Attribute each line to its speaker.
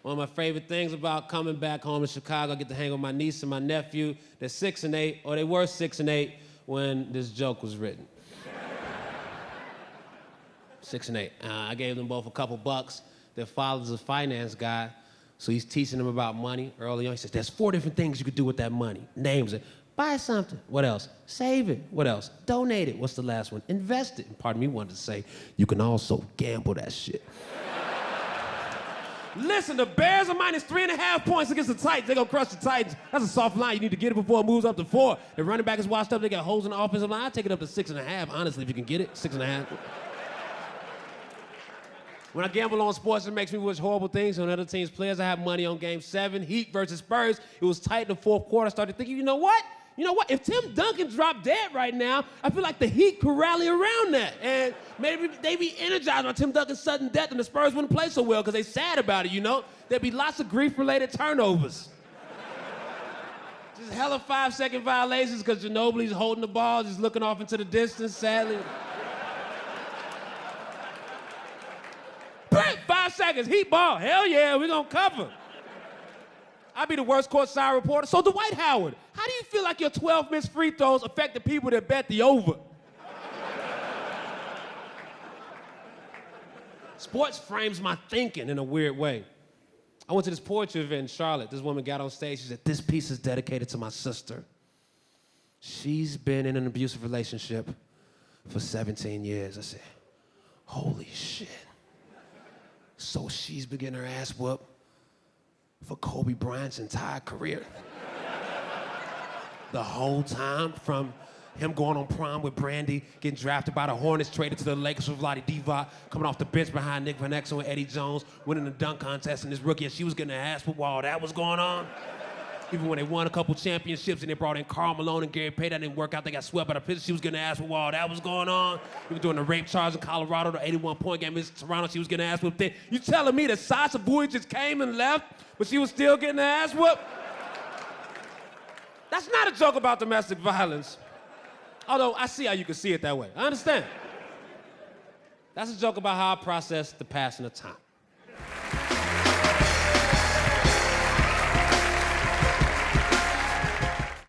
Speaker 1: One of my favorite things about coming back home to Chicago, I get to hang with my niece and my nephew. They're 6 and 8, or they were 6 and 8 when this joke was written. 6 and 8. I gave them both a couple bucks. Their father's a finance guy, so he's teaching them about money early on. He says, there's 4 different things you could do with that money. Names it. Buy something. What else? Save it. What else? Donate it. What's the last one? Invest it. And part of me wanted to say, you can also gamble that shit. Listen, the Bears are minus 3.5 points against the Titans. They're going to crush the Titans. That's a soft line. You need to get it before it moves up to 4. The running back is washed up. They got holes in the offensive line. I'll take it up to 6.5, honestly, if you can get it. 6.5. When I gamble on sports, it makes me wish horrible things on other teams' players. I have money on Game 7, Heat versus Spurs. It was tight in the fourth quarter. I started thinking, you know what? If Tim Duncan dropped dead right now, I feel like the Heat could rally around that. And maybe they'd be energized by Tim Duncan's sudden death and the Spurs wouldn't play so well because they're sad about it, There'd be lots of grief-related turnovers. Just hella 5-second violations because Ginobili's holding the ball, just looking off into the distance, sadly. 5 seconds, Heat ball. Hell yeah, we're gonna cover. I'd be the worst courtside reporter. So Dwight Howard, how do you feel like your 12 missed free throws affect the people that bet the over? Sports frames my thinking in a weird way. I went to this poetry event in Charlotte. This woman got on stage. She said, this piece is dedicated to my sister. She's been in an abusive relationship for 17 years. I said, holy shit. So she's been getting her ass whooped for Kobe Bryant's entire career. The whole time, from him going on prom with Brandy, getting drafted by the Hornets, traded to the Lakers with Vlade Divac, coming off the bench behind Nick Van Exel and Eddie Jones, winning the dunk contest in his rookie, and she was getting her ass whooped while all that was going on. Even when they won a couple championships and they brought in Karl Malone and Gary Payton, that didn't work out. They got swept by the Pistons. She was getting her ass whooped while all that was going on. Even during the rape charge in Colorado, the 81-point game in Toronto, she was getting her ass whooped there. You telling me that Sasha Bowie just came and left, but she was still getting her ass whooped? That's not a joke about domestic violence. Although I see how you can see it that way. I understand. That's a joke about how I process the passing of time.